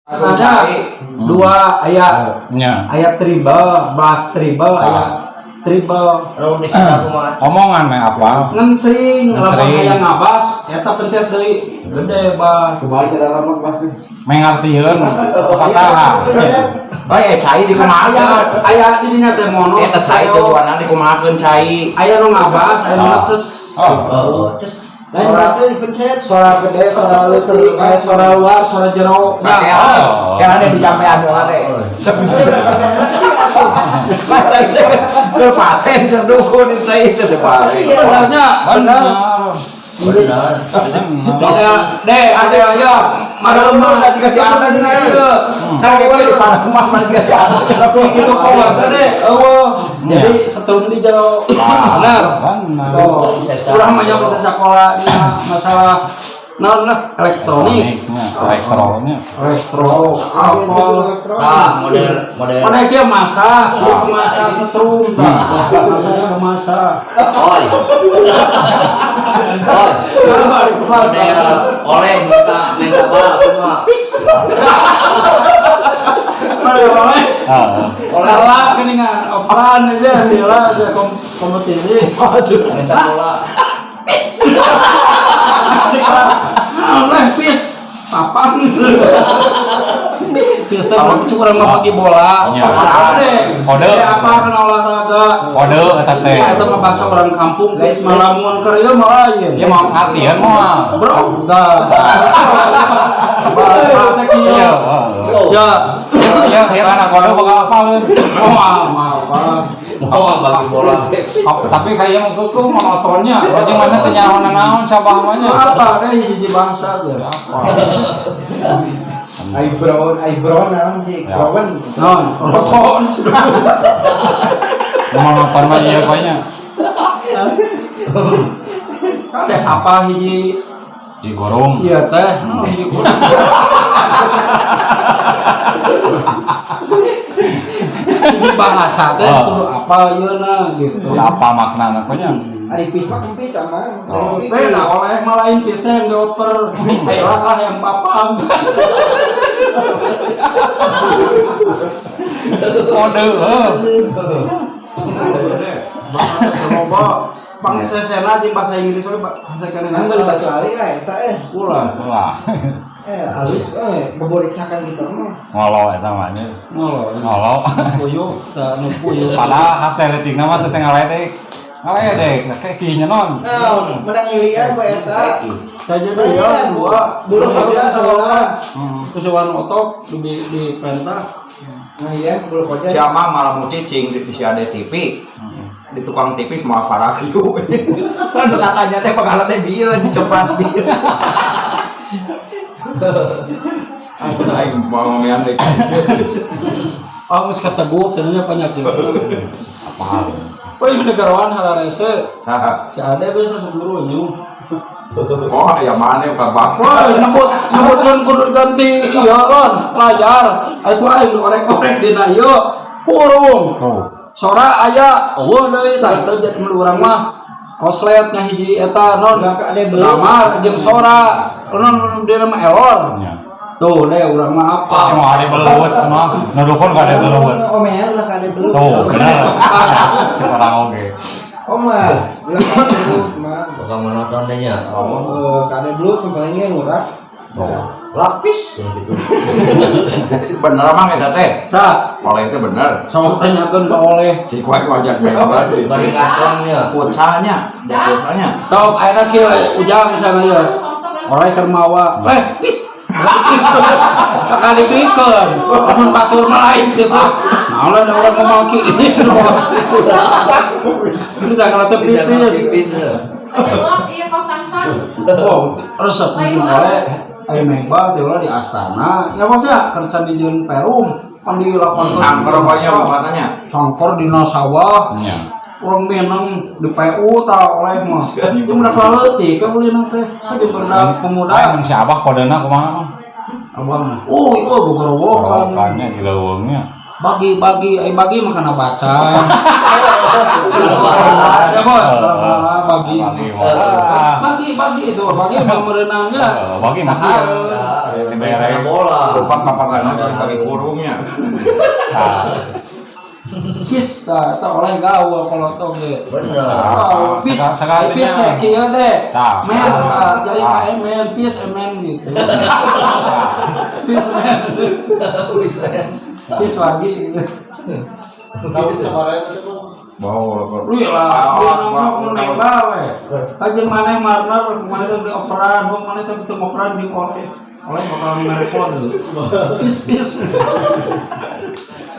Ada dua ayat tribal, bahas tribal, ayat tribal. Omongan apa? Ngencing, lamun aya ngabas, eta pencet deui gede bas. Kumaha sadar mah pasti. Mengartieun patah. Oh ya cai di kumaha? Aya di dinya teh mono. Eta cai tujuanan di kumahakeun cai. Aya nu ngabas, aya nu ngeces. Oh, ces. Lain bahasa dipencet. Suara gede, suara leutik, aya suara luar, suara jero. Yang ada di jampean wae. Baca itu ke paten ke dukun itu teh Pak. Benernya, bener. Ada ya, Mana tadi kasih ada di sana. Kan kita di sana kemas mana dikasih ada. Tapi gitu kok deh. Jadi setrum di jero. Benar. Oh, urang mah nya ke sekolah masalah elektronik. Elektro. Ah, model. Mana dia masa setrum. Masanya masa. Oleh minta apa? Pis. Oleh. Kalah geningan operan aja lah kompetisi. Minta bola. Pis. Oleh pis. Papan. Pis teh curang mah pagi bola. Kode. Apa kana olahraga? Kode eta teh. Eta mah bahasa orang kampung pis malamun keur ieu mah lain. Ya mau artieun moal. Bro, dah. Iya. Ya. Ya kana kode bakal apaleun. Bagi bola. Tapi kayaknya mau kuku monotonnya. Jadi mana teh nyawana naon sabah mah nya. Apa deh hiji bahasa ge apa. Eyebrow naon sih? Brown. Non, rokok. Monoton mah ieu kayaknya. Ada apa hiji Di gorong. iya teh. Hiji kurang. Hiji bahasa teh kudu apa yeuna gitu. Apa maknana kayaknya? Ari pis mah kempis sama. Beda oleh malain pis teh yang dioper. Ayolah lah yang papam. Kode. Coba pangesesena jeung bahasa Inggris we bahasa kana. Kan beli batu ali lah eta Ulah. halus beborecakan gitu mah. Ngolo eta mah nya. Ngolo. Puyuh, tah nu puyuh. Padahal hate leutikna mah teu ngaledek. Ngaledek, kayak kieu nya non. Nah, menang ilian ku eta. Saja dia dua burung aja salah. Kusuhan otok di perintah. Nah iya, burung aja. Siapa malah mau cicing di ada TV. Di tukang TV semua parah itu. Kan katanya teh pengalaman teh dia dicepat dia. Aku aing mau ngomean deh. Oh, geus kateguh sebenarnya penyakit. Apa? Oh, ini negarawan halarese. Saha? Si Ade bisa seguru nyu. Oh, ya mana kabak. Wah, nyebutkeun kudu ganti ieu ron, pelajar. Aku aing orek-orek dina ieu. Burung. Sora aya, eueuh deui tah teu jadi melu urang mah. Koslet nya hiji eta non. Nama jeung sora. Non dia nama elor. Tuh deh urang mah apa? Mau ada belut semua. Nudukun gak ada belut. Omer lah kada belut. Tuh, benar. Cek orang oge. Omar, ulah kada belut mah. Bukan menonton deh nya. Kada belut yang paling ngurah. Lapis gitu. Bener emang eta teh. Sa, Oleh itu bener. sok tanyakeun ka oleh. Cikuek wajah memang Bari ngasongnya. pucanya, pucanya. Sok ayeuna kieu ujang misalnya ya. Oleh keur mawa. Pis. Kakali pikeun. Mun batur mah lain geus. Naon da urang ngomong kieu ini. Bisa kana teh pipis. Iya kos samsan. Oh, resep oleh aya mebal teh ulah di astana. Ya maksudnya kerja di jeung Perum, pan di lapangan. Cangker pokoknya katanya. Cangker dina sawah. Urang menang di PU tah oleh mah. Ieu udah kaleutik ka bulina teh. Jeung berdak pemuda. Mun si Abah kodena kumaha? Abang. Oh, itu gogorowokan. Gorowokannya di leuweungnya. Bagi bagi makana baca. Ya bos, bagi itu, bagi mah merenangnya. Bagi mah. Main bola. Lupa kapagana jadi kaki kurungnya. Pis tak oleh gaul kalau tau gitu. Bener. Pis, Sekalinya. pis deh, kia deh. Tah. Men, jadi kayak men, pis, men gitu. Pis men, pis lagi gitu. Bawa Lu ya lah, dia ngomong neng bawe. Aja mana marner, mana tuh beli operan, mana tuh itu operan di oleh bakal merepot. Pis.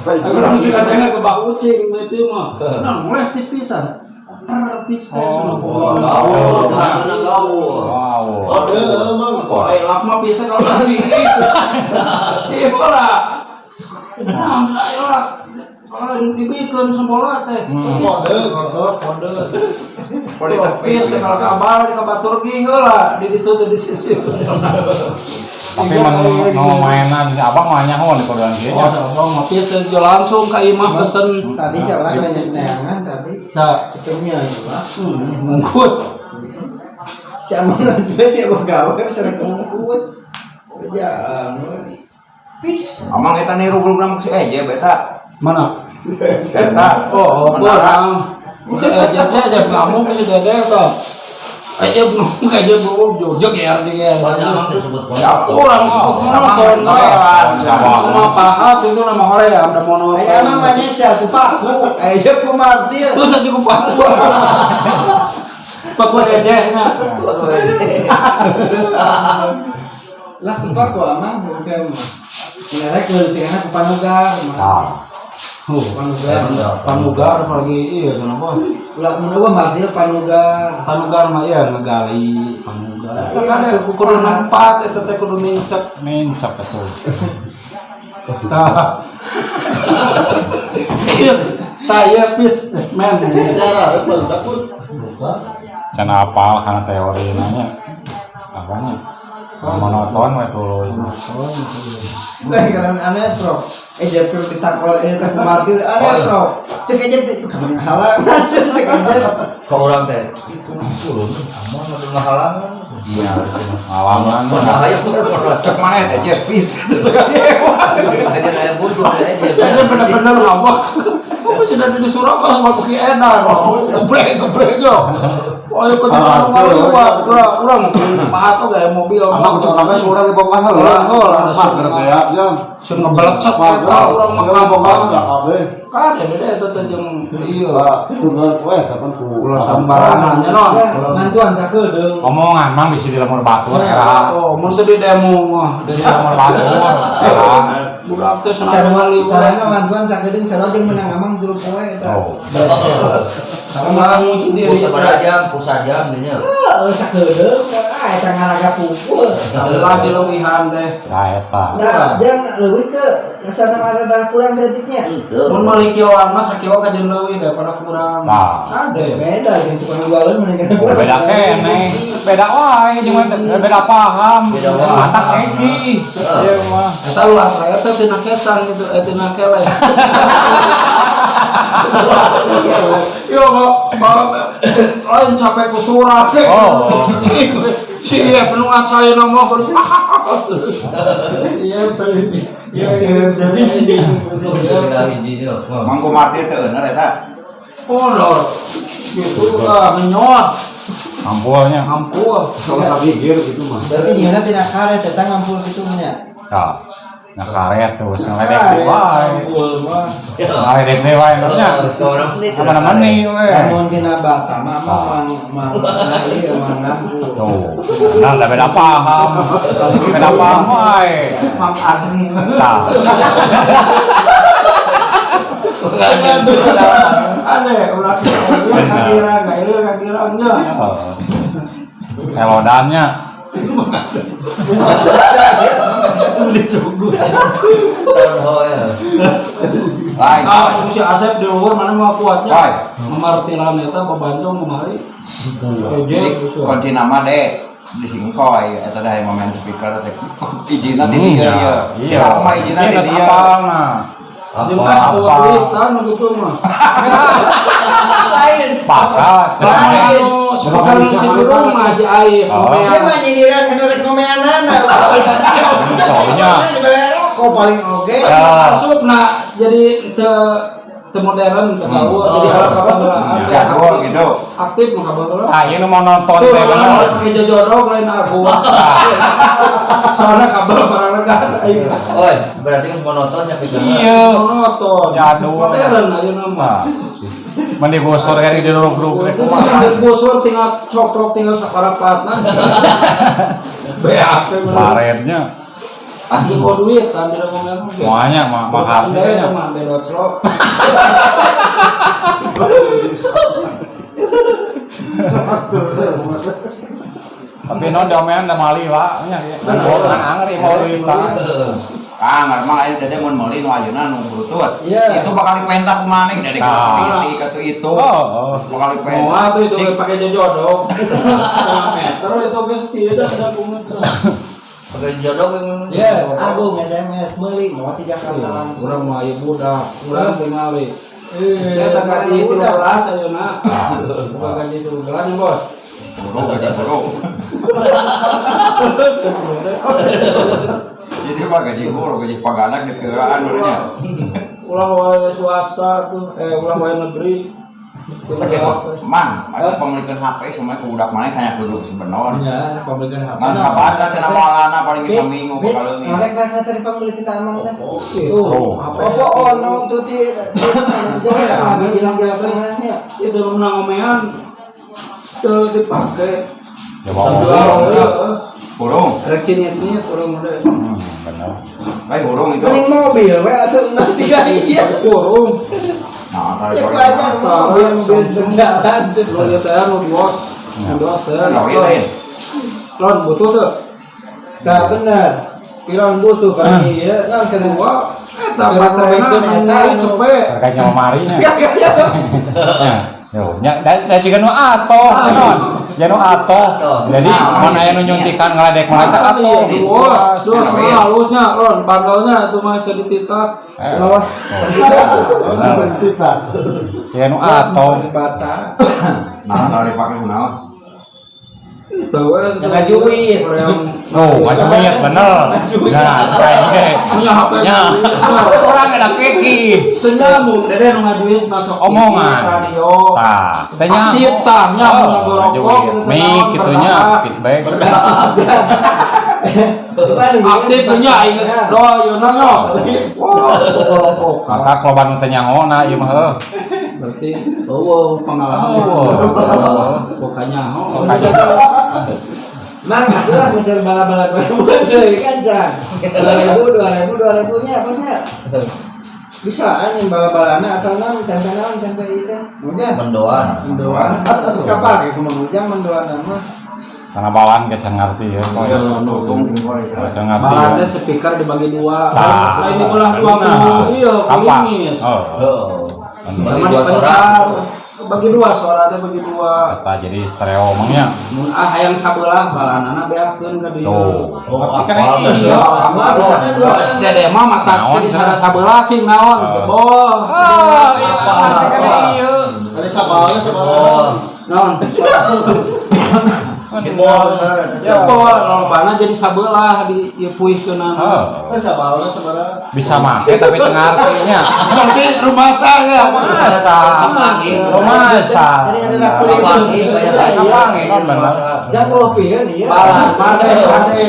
Orang juga tengah ke bak ucing itu mah. Nah, mulai pis-pisan. Pis sudah bohong. Gaul. Wow. Emang. Elak mah biasa kalau lagi gitu. Iya bola. Nah, saya lah. Kalau dibikin sembola teh. Kode. Pis kalau kabar di kabar Turki heula di ditu di sisi. Tapi mau mainan abang mah nyaho di kodean kieu nya. Abang mah pis langsung ka imah pesen. Tadi siapa banyak neangan tadi. Nah, Ketemunya itu lah. bungkus. Siapa nanti sih begawe sering bungkus. Kerjaan. Fish. Amang kita niru program si Eje beta. Mana? Beta. Oh, kurang. Aja kamu ke dede tuh. Aja belum aja belum jojok ya dia. Banyak orang disebut Ya, Orang sebut monoton. Sama pahat itu nama orang ya, ada monoton. Emang banyak jatuh paku. Aja ku martir. Terus aja ku paku. Paku aja nya. Lah ku paku amang bukan. Sebenarnya kelitiannya ku panugar. Panugar apalagi iya kenapa? Ulah mun gua martir panugar. Panugar mah ya ngegali panugar. Kan ada kudu nampak eta teh kudu Mincak atuh. Tah. Iya pis men. Can apal kana teori nanya. Apanya? Monoton we tuluy. Lah karena aneh bro. Jadi perlu ditakol tak martir aneh bro. Cek aja kamu halang cek aja. Kau orang teh itu ulun aman ada ngahalangan. Iya, alaman. Bahaya pun pernah Cek mana teh Jeff Pis. Ada yang bodoh aja. Saya benar-benar ngabak. Apa sudah di Surabaya nggak pakai enak, gebrek yo. Oh, ya kedua orang pahat tuh kayak mobil. Anak orangnya kurang di bawah Orang kayak jam. sing ngebelecet eta urang mah kan ya beda eta teh jeung ieu Tunggal kue kapan ku ulah sambarangan nya non Nantuan sakedeung. Omongan mang bisa di lemur batur era. oh mun teu di demo mah Bisa di lemur batur era. budak teh senang Sarana mantuan sakedeung sarua jeung menang amang 3 poe eta. Oh. sama sendiri pusajam nya. Sakedeung eta ngaraga pupus. lah di leuwihan teh Nah eta. Nah, jangan leuwih ke sana ada kurang sedikitnya. mun meuli kiloan mah sakilo ka jeung leuwih daripada kurang Nah. ade Beda jeung tukang jualan mendingan Beda kene. Beda wae jeung beda paham. Beda wae. Mata keki. Ieu mah. eta luas aya teh tina kesan gitu tina kele yo lain capek ku surat Oh. si dia penuh acaya nama aku iya Mangko mati teu eueur eta. oh lor gitu lah menyot Ampulnya. ampun kalau lagi gir gitu mah. Berarti nyeuna tina karet eta ngampul kitu nya. Tah. Nah karet tuh ngeledek wae. Ngampul mah. Ngeledek deui wae nya. Aman-aman nih we. Lamun tina Batam mah mang ieu mang ngampul. Tuh. Nah, udah beda paham. Beda paham wae. mam adeng Tah. ade ulah kakira enggak ieu kakiranya Elodannya. Lain. si Asep di luhur mana mau kuatnya Baik. memartiran eta bebancong kemari Jadi kunci nama deh di singkoy eta da momen speaker teh ijina di dieu ya. Iya. Kira mah ijina di dieu. Apalna. Jeung kan tuh kan gitu mah Lain. Bakal Lain. Sekarang si burung mah aja air. Oh. Dia mah nyindiran kan urek ngomeanana. Soalnya. Dibere rokok paling oge. Masuk nak jadi te modern te gaul jadi ala kabageuraan Jadwal gitu. aktif mah kabageuraan. Ah, ini mau nonton Tuh, teh bener. pakai jojorok lain aku. Soalnya kabel para regas aing. Oi, berarti geus monoton sampai Iya. Nonton. Jadul. Modern ayeuna mah. Mending gosor kayak di dulu rek. Bosor tinggal cokrok tinggal saparapatna. BAP Paretnya ah di duit kan di ngomong semuanya mahal ya mah beda cok. tapi non domean da mali lah nya kan angri mau lita Kang, emang ayo dede mun meuli nu ayeuna nu brutut. Iya. Itu bakal dipentak ku maneh dari Ah. ke itu. oh Bakal dipentak. Mau tuh itu pakai jojodok. Meter itu geus tidak ada kumaha. pakai jodoh yang Ya, Agung SMS meuli mau 3 kali langsung. Urang mah aya budak, urang tinggal we. Eh, Eta gaji udah. 13 ayeuna. Bukan gaji 13 bos. Buru gaji buru. Jadi mah gaji buru, gaji paganak di keuraan urangnya. Ulang wae swasta tuh, ulang wae negeri. Mang, ada pemilikan HP sama ke budak mana tanya dulu sebenarnya. Ya, pemilikan HP. Nggak baca cina malana paling bisa minggu bakal ini. Orek karena tadi pemilikan amang teh. Oh. Apa ono tuh di jangan hilang di tengahnya. Itu menang omean. Tuh dipakai. ya mau Burung, Rek cinyet-cinyet urang mah. bener baik burung itu. Kuning mobil we atuh nanti iya. Urung. Nah, kalau Ya itu aja mobil berjalan. Lo ya teh anu dios. Dios nggak lain. Lon butuh tuh. Nah bener. Pirang butuh kan iya kan kena Wah, eta Kalau baterainya itu eta, cepet. harganya lemarinya yo nya dan juga nu ato non ya nu ato jadi mana aya nu nyuntikan ngaledek malaikat ato Dios, dios halusnya, Lon, bandelnya itu masih dititak. los bener ya nu ato bata. Nah, kalau dipakai kunaon? Tahu Yang ngajuin. oh ngajuin bener nah sekarang ge Punya HP. nya orang ada keki Senyamun, dede nu ngajuin masuk omongan radio. tah tanya Aktif tah nya mun ngerokok mik kitunya feedback aktif nya aing geus doyeuna nya. Wah, ngerokok. mantap kalau banu teh nyangona ieu mah heuh Berarti pengalaman. Oh. Pokoknya Mang, aku lah bisa bala-bala deui kan Cang. 2000 nya apanya? Bisa anjing bala-balana atau naon tempe itu. Mungkin mendoan mendoan. Terus kapake kumaha ujang mendoan mah. karena bawaan ke ngerti ya Iya, untung tinggal. ke ngerti malah ya ada speaker dibagi dua. Tah. Nah, ini belah dua Benar. kudu iya Apa? kulimis. Oh, bagi Sama dua dipencang. Bagi dua suaranya bagi dua. kata jadi stereo emangnya. Mun hayang sabelah balanana beakeun ka dieu. Tuh. oh Tapi kan apa Iya, Mah bisa dua. dede mah mata Naon, jadi cenah? sabelah cing naon Oh. jebol. Ada sabalnya Naon? Jebol, Jebol lobana jadi sabelah di ieu puihkeunana. Oh, Ada sabalnya sebenarnya. bisa make tapi tengah artinya. Berarti rumah saya. Masa, masa. Jadi ada dapur itu. Kapangi kan bener. Dan kopi kan iya. Balan, made.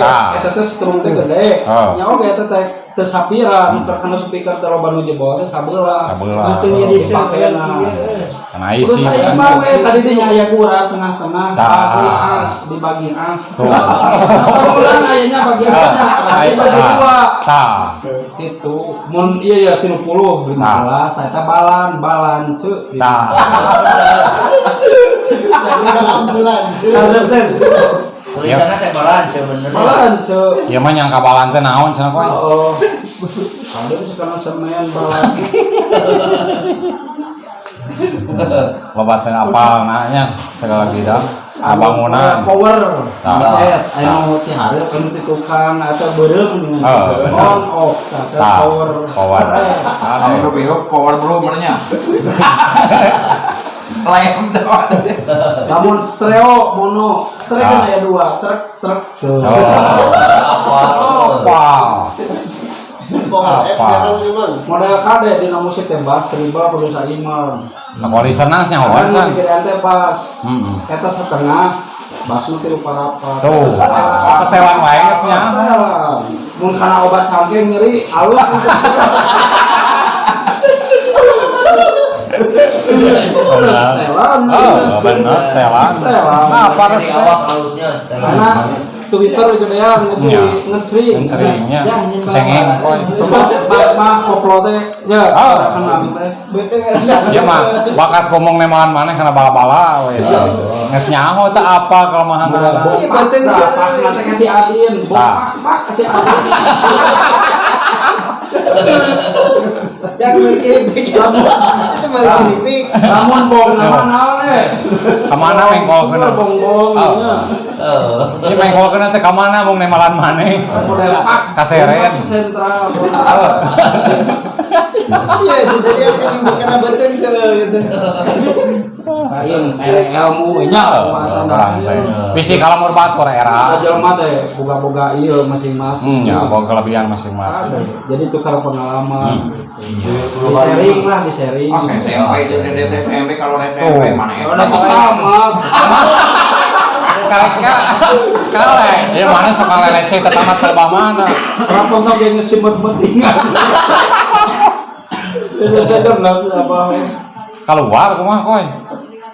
Ah. Eta teh strung teh gede. Oh. Nya oge eta teh teu sapira, nu terkena speaker teh loba nu jebol teh sabelah. Sabelah. Penting jadi Dipakeuna. Karena Terus isi saya kan. mah we tadi di aya gura tengah-tengah, Tah. bagi as, dibagi as. Tuh. Sebulan ayahnya bagi asnya, bagi dua. Tah. Itu, mun iya ya 30, 15, eta balan cu. Tah. tulisannya teh balan sebenarnya Balan cu. Ieu mah nyangka balan teh naon cenah kowe? Oh. Ada sekarang semen balan. Loba teh apal nanya segala tidak. Bangunan. Power. Tah. Set, anu ti hareup anu ti tukang atau beureum dengan Oh, bener. on off, Tah. power. Power. Kamu Ada. lebih power belum merenya. Lem doang. Namun stereo mono, stereo kan aya dua, truk. Wow. Model kade dina musik teh bass tribal kudu saiman. Nah, kalau listeners nya Kan wacan. gedean teh bass. Eta setengah, bassna tilu parapat. Tuh, setelan wae geus nya. Mun kana obat cangkeng nyeri alus. Setelan. Oh, bener setelan. Apa resep? Karena Twitter gedean ngecering. Ngeceringnya. Cengeng koy. Coba bass mah koplo teh nya kenang teh. Ya mah bakat ngomong nemahan maneh kana bala-bala we. Geus nyaho teh apa kelemahanna. Iya penting sih. Nanti kasih adin, pak kasih adin. Jangan berkipik. Itu malah berkipik. Namun bong nama Kemana mengkolkeun? bong-bongnya. Ini mengkolkeun teh ka mana mung nemalan maneh? Model pak Kaseren. sentral. Iya, jadi yang kena penting gitu. Ayeuna merek ilmu nya kuasana. Bisi kalamur batur era. Jelema teh boga-boga ieu masing-masing. Ya, boga kelebihan masing-masing. Jadi tukar pengalaman gitu. Di sharing. Oh, SMP itu DDT SMP kalau SMP mana ya? Udah tamat. Kale, ya mana sok leceh teh tamat ke mana? Kenapa tau dia ngesimut-simut ingat? Beda-beda apa? Keluar kumaha koy?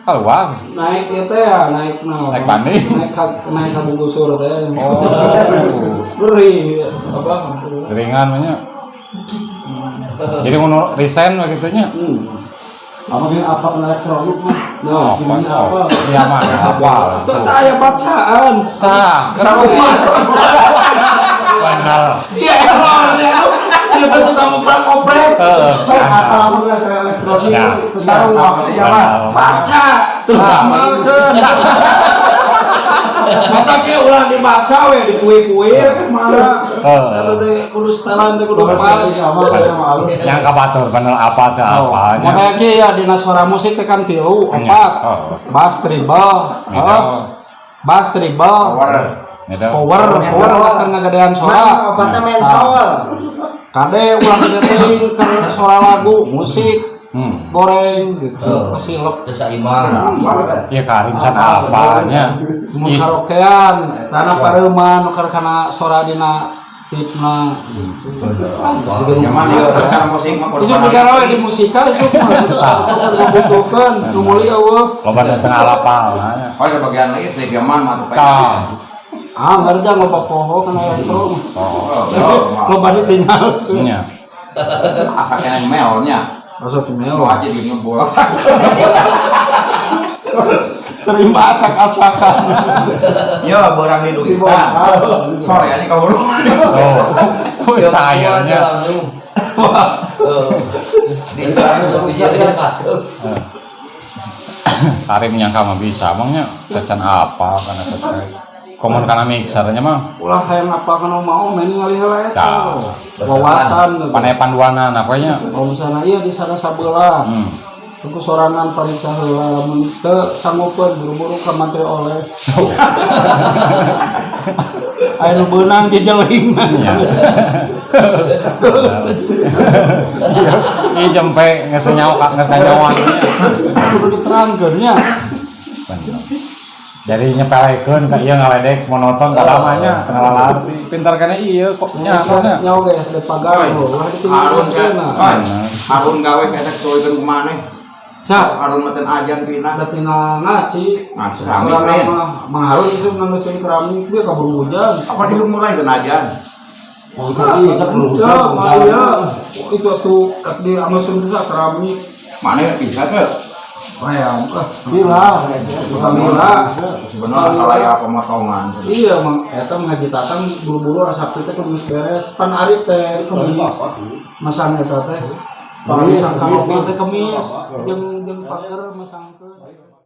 Keluar. Naik ya teh ya, naik Naik banding. Naik ka Bugusur teh. Oh. Beri apa? Ringan nya. Jadi mau resign begitunya. Apa elektronik mah? Oh, apa? Ya mana apa? Itu tak aya bacaan. Tah, Sama masuk. benar. Iya, emang itu tukang oprek. Apa elektronik? Ya. Tahu baca terus sama kan. Mata ke ulang dibaca we di kue-kue mana. Eta teh kudu setelan teh kudu pas. Yang kabatur bener apa teh apa nya. Model ge ya dina suara musik teh kan 3, 4. Bass tribal. Bass tribal. Power kan ngagedean suara. Obatnya mentol. Kade ulang gede teh keur suara lagu musik. Goreng gitu, kesilep Terus saiman. Ya karim can apanya. mun karaokean tanah pareuman keur kana sora dina tipna Zaman ieu musik mah itu bicara we di musika itu membutuhkan nu mulia eueuh Loba teu ngalapal nya. Oh, ada bagian listrik zaman mah tuh. Tah. ngerja loba poho kana elektro Oh, loba ditinggal Nya. asa kena melnya. masuk Lu email aja di ngebol. terima acak-acakan Ya, barang di duitan. Sore ini kau dulu. Oh, sayangnya. Karim yang kamu bisa, emangnya cacan apa karena setrek. Komun karena mixernya mah. ulah hayang apa kana mau main ngalih heula Tah. eta wawasan Panai panduanan apanya? kalau misalnya iya di sana sabelah Tunggu sorangan pariksa heula lamun teu sanggupeun buru-buru ka Menteri oleh. Aya nu beunang jejeling. Iya. Ieu jempe geus nyawa geus nganyawang. Kudu diterangkeun nya. Jadi nyepelekeun ka ieu ngaledek monoton kalamanya ngalalati. Pintar kana ieu kok nya soalnya. Nyawa ge SD pagar ulah ditinggalkeun. Harun gawe ketek tuikeun kumaneh. Cak, Harun meten ajan pinah. ada tinggal ngaci. Nah, keramik lain. Mangharun itu nanggeuskeun keramik dia kabur hujan. Apa di mulai dengan ajan? Oh, iya, kan hujan. Iya. Itu tuh di Amazon bisa keramik. Mana yang bisa ke? Bila, bukan bila. Sebenarnya salah ya pemotongan. Iya, mang. Eta mengagitakan buru-buru rasa kita kudu beres. Pan ari teh kemis. Masang eta teh. Kalau misang kalau teh kemis, jeung pager masangkeun.